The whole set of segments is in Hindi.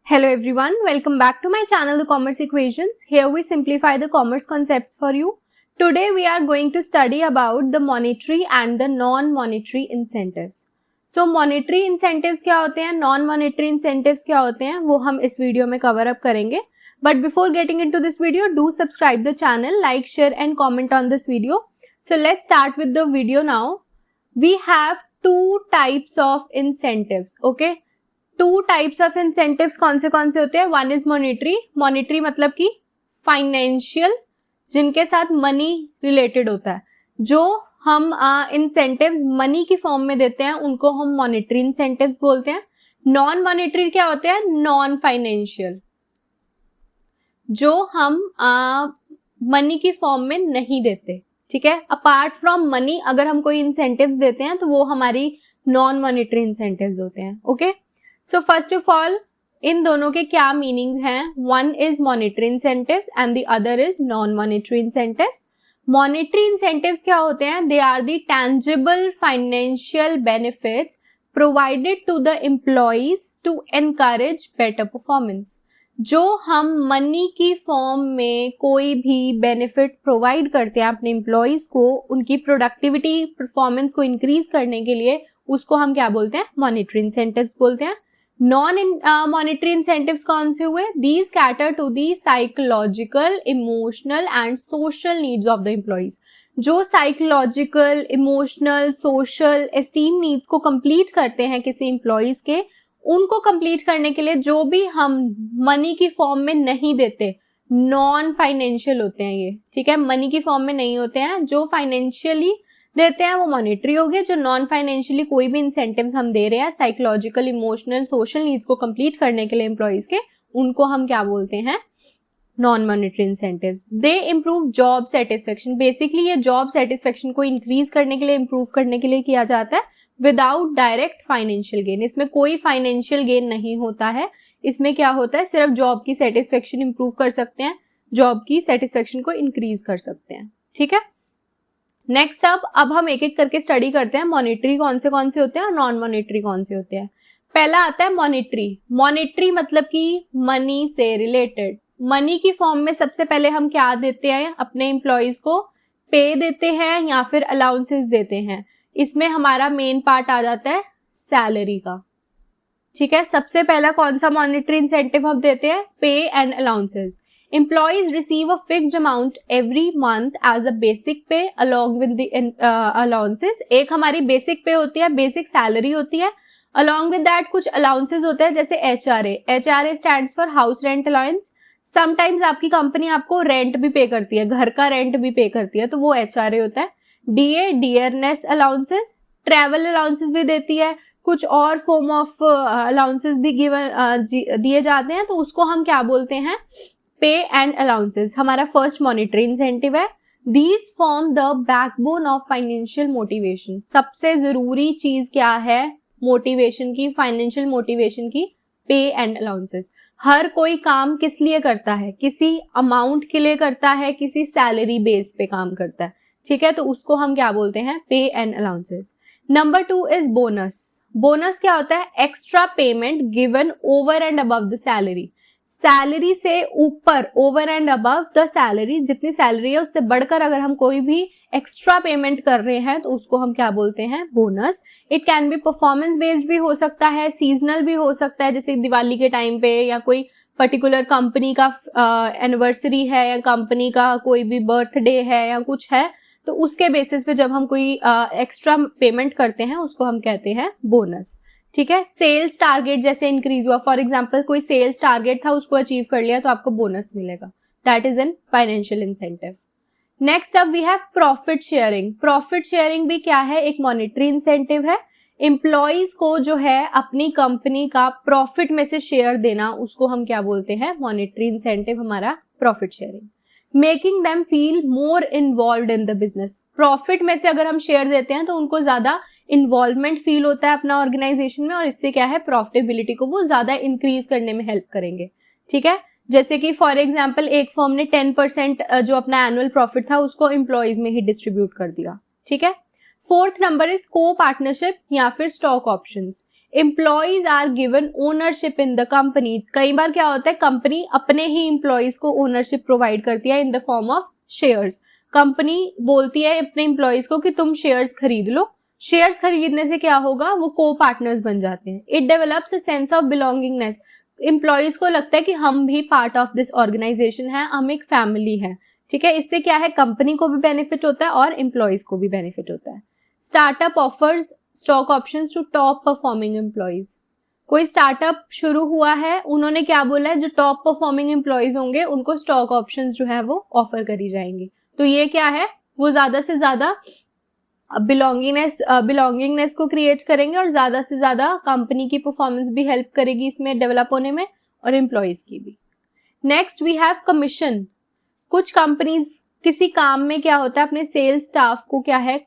Hello everyone, welcome back to my channel The Commerce Equations. Here we simplify the commerce concepts for you. Today we are going to study about the monetary and the non-monetary incentives. So monetary incentives क्या होते हैं, non-monetary incentives क्या होते हैं, वो हम इस वीडियो में कवर अप करेंगे. But before getting into this video, do subscribe the channel, like, share and comment on this video. So let's start with the video now. We have two types of incentives, okay? Two types of incentives कौन से होते हैं. One is monetary. मॉनेटरी मतलब कि फाइनेंशियल, जिनके साथ मनी रिलेटेड होता है. जो हम इंसेंटिव्स मनी की फॉर्म में देते हैं उनको हम मॉनेटरी इंसेंटिव्स बोलते हैं. नॉन मॉनेटरी क्या होते हैं? नॉन फाइनेंशियल, जो हम मनी की फॉर्म में नहीं देते. ठीक है, अपार्ट फ्रॉम मनी अगर हम कोई इंसेंटिव्स देते हैं तो वो हमारी नॉन मॉनेटरी इंसेंटिव्स होते हैं. Okay, so first of all इन दोनों के क्या मीनिंग हैं. One is monetary incentives and the other is non monetary incentives. Monetary incentives क्या होते हैं? They are the tangible financial benefits provided to the employees to encourage better performance. जो हम मनी की फॉर्म में कोई भी बेनिफिट प्रोवाइड करते हैं अपने एम्प्लॉइज को, उनकी प्रोडक्टिविटी परफॉर्मेंस को इंक्रीज करने के लिए, उसको हम क्या बोलते हैं? मॉनेटरी इंसेंटिव्स बोलते हैं. नॉन मॉनेटरी इंसेंटिव्स कौन से हुए? These cater to the psychological, emotional and social needs of the employees. जो psychological, emotional, social, esteem needs को कंप्लीट करते हैं किसी एम्प्लॉइज के, उनको कंप्लीट करने के लिए जो भी हम मनी की फॉर्म में नहीं देते, नॉन फाइनेंशियल होते हैं ये. ठीक है, मनी की फॉर्म में नहीं होते हैं. जो फाइनेंशियली देते हैं वो मॉनेटरी हो गए. जो नॉन फाइनेंशियली कोई भी इंसेंटिव्स हम दे रहे हैं साइकोलॉजिकल, इमोशनल, सोशल नीड्स को कंप्लीट करने के लिए एम्प्लॉइज के, उनको हम क्या बोलते हैं? Non monetary incentives. They improve job satisfaction. Basically ये जॉब सेटिस्फेक्शन को इंक्रीज करने के लिए, इंप्रूव करने के लिए किया जाता है विदाउट डायरेक्ट फाइनेंशियल गेन. इसमें कोई फाइनेंशियल गेन नहीं होता है. इसमें क्या होता है? सिर्फ जॉब की सेटिस्फेक्शन इंप्रूव कर सकते हैं, जॉब की सेटिस्फेक्शन को इंक्रीज कर सकते हैं. ठीक है, नेक्स्ट अब हम एक एक करके स्टडी करते हैं मॉनेटरी कौन से होते हैं और नॉन मॉनेटरी कौन से होते हैं. पहला आता है मॉनेटरी. मॉनेटरी मतलब कि मनी से रिलेटेड. मनी की फॉर्म में सबसे पहले हम क्या देते हैं अपने एम्प्लॉइज को? पे देते हैं या फिर अलाउंसेस देते हैं. इसमें हमारा मेन पार्ट आ जाता है सैलरी का. ठीक है, सबसे पहला कौन सा मॉनेटरी इंसेंटिव हम देते हैं? पे and allowances. Employees receive a fixed amount every month as a basic pay along with the allowances. एक हमारी basic pay होती है, basic salary होती है. Along with that कुछ allowances होते हैं जैसे HRA. HRA stands for house rent allowance. Sometimes आपकी कंपनी आपको रेंट भी पे करती है, घर का रेंट भी पे करती है, तो वो HRA होता है. DA, dearness allowances. Travel allowances भी देती है. कुछ और फॉर्म ऑफ allowances भी दिए जाते हैं, तो उसको हम क्या बोलते हैं? पे एंड अलाउंसेस. हमारा फर्स्ट मॉनेटरी इंसेंटिव है. These form the backbone of financial motivation. सबसे जरूरी चीज क्या है मोटिवेशन की, फाइनेंशियल मोटिवेशन की? पे एंड अलाउंसेस. हर कोई काम किस लिए करता है? किसी अमाउंट के लिए करता है, किसी सैलरी बेस्ड पे काम करता है. ठीक है, तो उसको हम क्या बोलते हैं? पे and allowances. Number 2 is bonus. Bonus क्या होता है? Extra payment given over and above the salary. Salary से ऊपर, over and above the salary, जितनी सैलरी है उससे बढ़कर अगर हम कोई भी एक्स्ट्रा पेमेंट कर रहे हैं तो उसको हम क्या बोलते हैं? Bonus. It can be performance based भी हो सकता है, सीजनल भी हो सकता है, जैसे दिवाली के टाइम पे या कोई पर्टिकुलर कंपनी का एनिवर्सरी है या कंपनी का कोई भी बर्थडे है या कुछ है, तो उसके बेसिस पे जब हम कोई एक्स्ट्रा पेमेंट करते हैं उसको हम कहते हैं बोनस. ठीक है, सेल्स टारगेट जैसे इंक्रीज हुआ, फॉर एग्जांपल कोई सेल्स टारगेट था उसको अचीव कर लिया तो आपको बोनस मिलेगा. That is an financial incentive. Next अब we have profit sharing. Profit sharing भी क्या है? एक मॉनेटरी इंसेंटिव है. एम्प्लॉइज को जो है अपनी कंपनी का प्रॉफिट में से शेयर देना, उसको हम क्या बोलते हैं? मॉनेटरी इंसेंटिव हमारा profit sharing. Making them feel more involved in the business. Profit में से अगर हम शेयर देते हैं तो उनको ज्यादा इन्वॉल्वमेंट फील होता है अपना ऑर्गेनाइजेशन में, और इससे क्या है? प्रॉफिटेबिलिटी को वो ज्यादा इंक्रीज करने में हेल्प करेंगे. ठीक है, जैसे कि फॉर एग्जांपल एक फर्म ने 10% जो अपना एनुअल प्रॉफिट था उसको एम्प्लॉइज में ही डिस्ट्रीब्यूट कर दिया. ठीक है, fourth number is co partnership या फिर stock options. Employees are given ownership in the company. कई बार क्या होता है, कंपनी अपने ही एम्प्लॉइज को ओनरशिप प्रोवाइड करती है in the form of shares. Company बोलती है अपने एम्प्लॉइज को कि तुम शेयर्स खरीद लो। शेयर्स खरीदने से क्या होगा, वो को पार्टनर्स बन जाते हैं। It develops a sense of belongingness. Employees को लगता है कि हम भी पार्ट ऑफ दिस ऑर्गेनाइजेशन है, हम एक फैमिली है। ठीक है, इससे क्या है, कंपनी को भी बेनिफिट होता है और एम्प्लॉइज को भी बेनिफिट होता है। Startup offers stock options to top performing employees. कोई स्टार्टअप शुरू हुआ है, उन्होंने क्या बोला है, जो टॉप परफॉर्मिंग एम्प्लॉइज होंगे उनको स्टॉक ऑप्शंस जो है वो ऑफर करी जाएंगे। तो ये क्या है, वो ज्यादा से ज्यादा बिलोंगिंगनेस को क्रिएट करेंगे और ज्यादा से ज्यादा कंपनी की परफॉर्मेंस भी हेल्प करेगी इसमें डेवलप होने में और एम्प्लॉइज की भी। Next we have commission. कुछ कंपनीज किसी काम में क्या होता है, अपने सेल्स स्टाफ को क्या है,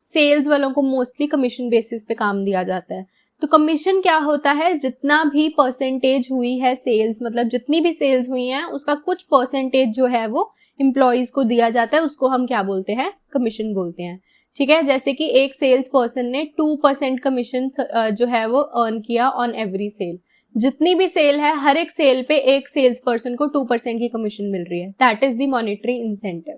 सेल्स वालों को मोस्टली कमीशन बेसिस पे काम दिया जाता है। तो कमीशन क्या होता है, जितना भी परसेंटेज हुई है सेल्स, मतलब जितनी भी सेल्स हुई है उसका कुछ परसेंटेज जो है वो एम्प्लॉइज को दिया जाता है, उसको हम क्या बोलते हैं, कमीशन बोलते हैं। ठीक है, जैसे कि एक सेल्स पर्सन ने 2% कमीशन जो है वो अर्न किया ऑन एवरी सेल। जितनी भी सेल है, हर एक सेल पे एक सेल्स पर्सन को 2% की कमीशन मिल रही है। That is the monetary incentive.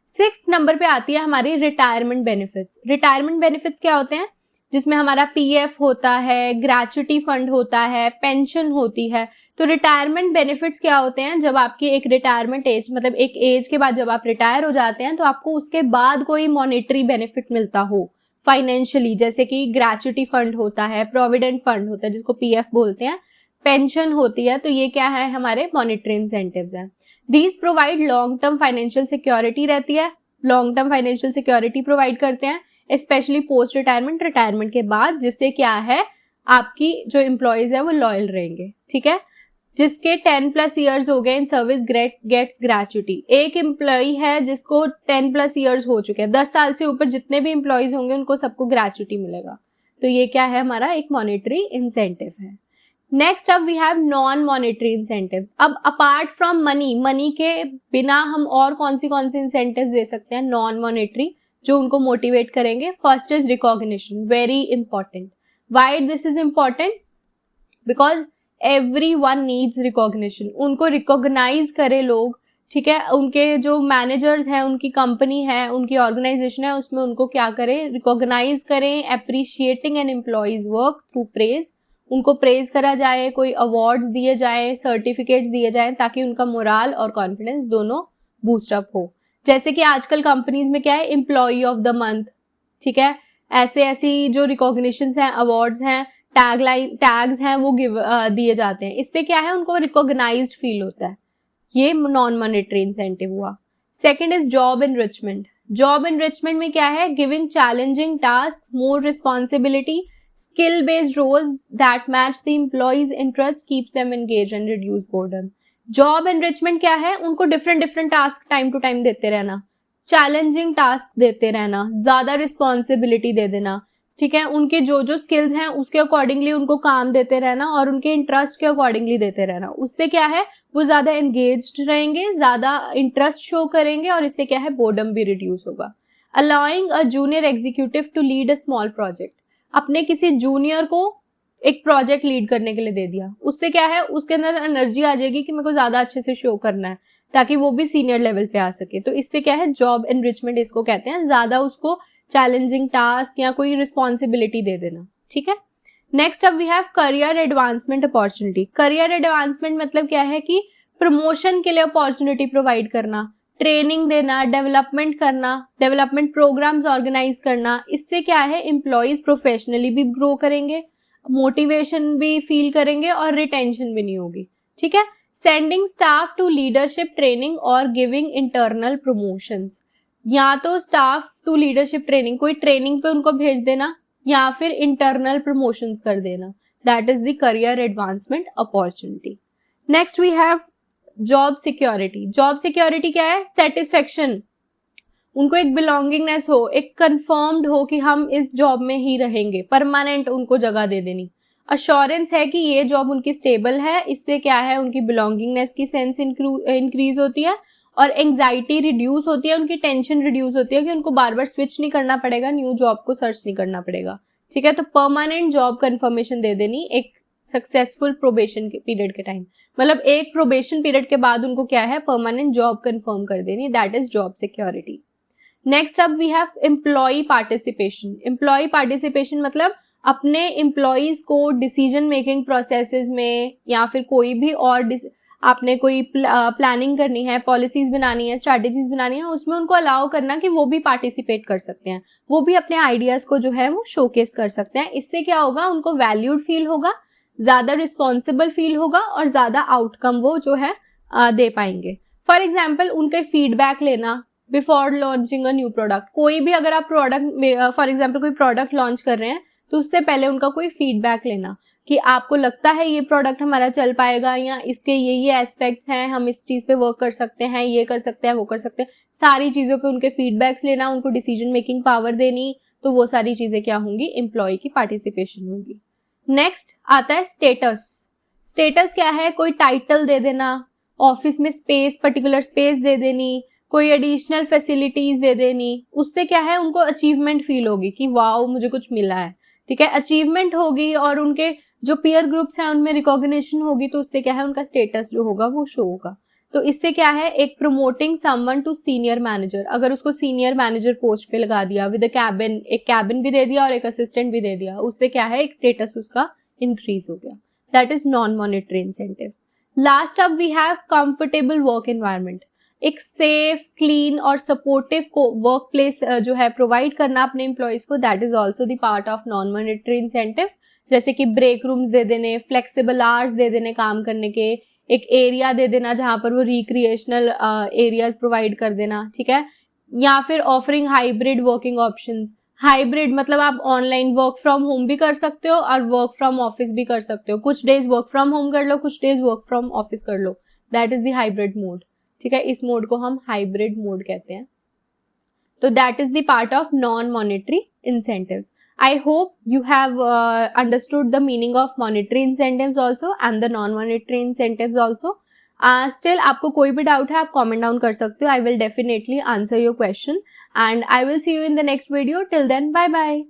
6th number पे आती है हमारी रिटायरमेंट बेनिफिट्स। रिटायरमेंट बेनिफिट्स क्या होते हैं, जिसमें हमारा पीएफ होता है, ग्रेच्युटी फंड होता है, पेंशन होती है। तो रिटायरमेंट बेनिफिट्स क्या होते हैं, जब आपकी एक रिटायरमेंट एज, मतलब एक एज के बाद जब आप रिटायर हो जाते हैं तो आपको उसके बाद कोई मॉनेटरी बेनिफिट मिलता हो फाइनेंशियली, जैसे कि ग्रेच्युटी फंड होता है, प्रोविडेंट फंड होता है जिसको पीएफ बोलते हैं, पेंशन होती है। तो ये क्या है, हमारे मॉनेटरी इंसेंटिव्स हैं। These provide long term financial security रहती है, long term financial security provide करते हैं स्पेशली पोस्ट रिटायरमेंट, रिटायरमेंट के बाद, जिससे क्या है आपकी जो एम्प्लॉइज है वो लॉयल रहेंगे। ठीक है, जिसके 10+ ईयर्स हो गए इन सर्विस गेट्स ग्रेच्युटी। एक एम्प्लॉय है जिसको 10+ ईयर्स हो चुके हैं, 10 साल से ऊपर जितने भी एम्प्लॉइज होंगे उनको सबको ग्रेच्युटी मिलेगा। तो ये क्या है, हमारा एक मॉनेटरी इंसेंटिव है। नेक्स्ट अब we have non monetary incentives. अब अपार्ट फ्रॉम मनी के बिना हम और कौन सी इंसेंटिव्स दे सकते हैं नॉन मॉनेटरी, जो उनको मोटिवेट करेंगे। First is recognition, very important. Why this is important, because everyone needs recognition। उनको रिकॉग्नाइज करे लोग। ठीक है, उनके जो मैनेजर्स हैं, उनकी कंपनी है, उनकी ऑर्गेनाइजेशन है, उसमें उनको क्या करें, रिकॉग्नाइज करें, appreciating an employees work through praise. उनको प्रेज करा जाए, कोई अवार्ड्स दिए जाए, सर्टिफिकेट्स दिए जाए, ताकि उनका मोराल और कॉन्फिडेंस दोनों बूस्टअप हो। जैसे कि आजकल कंपनीज में क्या है, एम्प्लॉय ऑफ द मंथ। ठीक है, ऐसी जो रिकॉग्निशंस हैं, अवार्ड्स हैं, टैग्स हैं, वो दिए जाते हैं। इससे क्या है, उनको रिकॉग्नाइज्ड फील होता है। ये नॉन मॉनेटरी इंसेंटिव हुआ। Second is job enrichment. Job enrichment में क्या है, giving challenging task, more responsibility, skill based roles that match the employees interest, keeps them engage and reduce boredom. Job enrichment क्या है, उनको different task time to time देते रहना, चैलेंजिंग टास्क देते रहना, ज्यादा रिस्पॉन्सिबिलिटी दे देना। ठीक है, उनके जो स्किल्स हैं उसके अकॉर्डिंगली उनको काम देते रहना और उनके इंटरेस्ट के अकॉर्डिंगली देते रहना। उससे क्या है, वो ज्यादा एंगेज्ड रहेंगे, ज्यादा इंटरेस्ट शो करेंगे और इससे क्या है, बोर्डम भी रिड्यूस होगा। Allowing a junior executive to lead a small project. अपने किसी जूनियर को एक प्रोजेक्ट लीड करने के लिए दे दिया, उससे क्या है, उसके अंदर एनर्जी आ जाएगी कि मेरे को ज्यादा अच्छे से शो करना है, ताकि वो भी सीनियर लेवल पे आ सके। तो इससे क्या है, जॉब एनरिचमेंट इसको कहते हैं, ज्यादा उसको चैलेंजिंग टास्क या कोई रिस्पॉन्सिबिलिटी दे देना। ठीक है, नेक्स्ट अब we have career advancement opportunity. Career advancement मतलब क्या है कि प्रमोशन के लिए अपॉर्चुनिटी प्रोवाइड करना, ट्रेनिंग देना, डेवलपमेंट करना, डेवलपमेंट प्रोग्राम्स ऑर्गेनाइज करना। इससे क्या है, एम्प्लॉइज प्रोफेशनली भी ग्रो करेंगे, मोटिवेशन भी फील करेंगे और रिटेंशन भी नहीं होगी। ठीक है, sending staff to leadership training और गिविंग इंटरनल प्रमोशंस। या तो स्टाफ टू लीडरशिप ट्रेनिंग, कोई ट्रेनिंग पे उनको भेज देना, या फिर इंटरनल प्रमोशंस कर देना। That is the career advancement opportunity. Next we have job security. Job security क्या है, सेटिस्फेक्शन, उनको एक बिलोंगिंगनेस हो, एक कंफर्म्ड हो कि हम इस जॉब में ही रहेंगे, परमानेंट उनको जगह दे देनी। अश्योरेंस है कि ये जॉब उनकी स्टेबल है, इससे क्या है, उनकी बिलोंगिंगनेस की सेंस इंक्रीज होती है और एंग्जाइटी रिड्यूस होती है, उनकी टेंशन रिड्यूस होती है कि उनको बार बार स्विच नहीं करना पड़ेगा, न्यू जॉब को सर्च नहीं करना पड़ेगा, ठीक है। तो परमानेंट जॉब कंफर्मेशन दे देनी एक सक्सेसफुल प्रोबेशन के पीरियड के टाइम, मतलब एक प्रोबेशन पीरियड के बाद उनको क्या है, परमानेंट जॉब कंफर्म कर देनी, that is job security. Next up we have employ participation. Employ participation मतलब अपने एम्प्लॉयज को डिसीजन मेकिंग प्रोसेसेस में या फिर कोई भी और आपने कोई प्लानिंग करनी है, पॉलिसीज बनानी है, स्ट्रैटेजीज बनानी है, उसमें उनको अलाउ करना कि वो भी पार्टिसिपेट कर सकते हैं, वो भी अपने आइडियाज को जो है वो शोकेस कर सकते हैं। इससे क्या होगा, उनको वैल्यूड फील होगा, ज्यादा रिस्पॉन्सिबल फील होगा और ज्यादा आउटकम वो जो है दे पाएंगे। फॉर एग्जाम्पल उनके फीडबैक लेना before launching a new product. कोई भी अगर आप प्रोडक्ट फॉर एग्जाम्पल कोई प्रोडक्ट लॉन्च कर रहे हैं तो उससे पहले उनका कोई फीडबैक लेना कि आपको लगता है ये प्रोडक्ट हमारा चल पाएगा या इसके ये एस्पेक्ट्स हैं, हम इस चीज पे वर्क कर सकते हैं, ये कर सकते हैं, वो कर सकते हैं, सारी चीजों पे उनके फीडबैक्स लेना, उनको डिसीजन मेकिंग पावर देनी, तो वो सारी चीजें क्या होंगी, एम्प्लॉय की पार्टिसिपेशन होगी। नेक्स्ट आता है स्टेटस। स्टेटस क्या है, कोई टाइटल दे देना, ऑफिस में स्पेस, पर्टिकुलर स्पेस दे देनी, कोई एडिशनल फैसिलिटीज दे देनी, उससे क्या है उनको अचीवमेंट फील होगी कि वाओ मुझे कुछ मिला है, ठीक है, अचीवमेंट होगी और उनके जो पीयर ग्रुप्स हैं उनमें रिकॉग्निशन होगी, तो उससे क्या है उनका स्टेटस जो होगा वो शो होगा। तो इससे क्या है, एक promoting someone to senior manager, अगर उसको सीनियर मैनेजर पोस्ट पे लगा दिया विद कैबिन, एक कैबिन भी दे दिया और एक असिस्टेंट भी दे दिया, उससे क्या है एक स्टेटस उसका इंक्रीज हो गया, that is non monetary incentive. Last up we have comfortable work environment. एक सेफ, क्लीन और सपोर्टिव को वर्क प्लेस जो है प्रोवाइड करना अपने एम्प्लॉयज को, that is also the part of non monetary incentive. जैसे कि ब्रेक रूम्स दे देने, फ्लेक्सिबल आवर्स दे देने काम करने के, एक एरिया दे देना जहां पर वो रिक्रिएशनल एरियाज प्रोवाइड कर देना, ठीक है, या फिर offering hybrid working options. Hybrid मतलब आप ऑनलाइन वर्क फ्रॉम होम भी कर सकते हो और वर्क फ्रॉम ऑफिस भी कर सकते हो, कुछ डेज वर्क फ्रॉम होम कर लो, कुछ डेज वर्क फ्रॉम ऑफिस कर लो, that is the hybrid mode, ठीक है, इस मोड को हम हाइब्रिड मोड कहते हैं। तो that is the part of non monetary incentives. I hope you have understood the meaning of monetary incentives also and the non-monetary incentives also. Still आपको कोई भी डाउट है आप कमेंट डाउन कर सकते हो. I will definitely answer your question and I will see you in the next video. Till then, bye bye.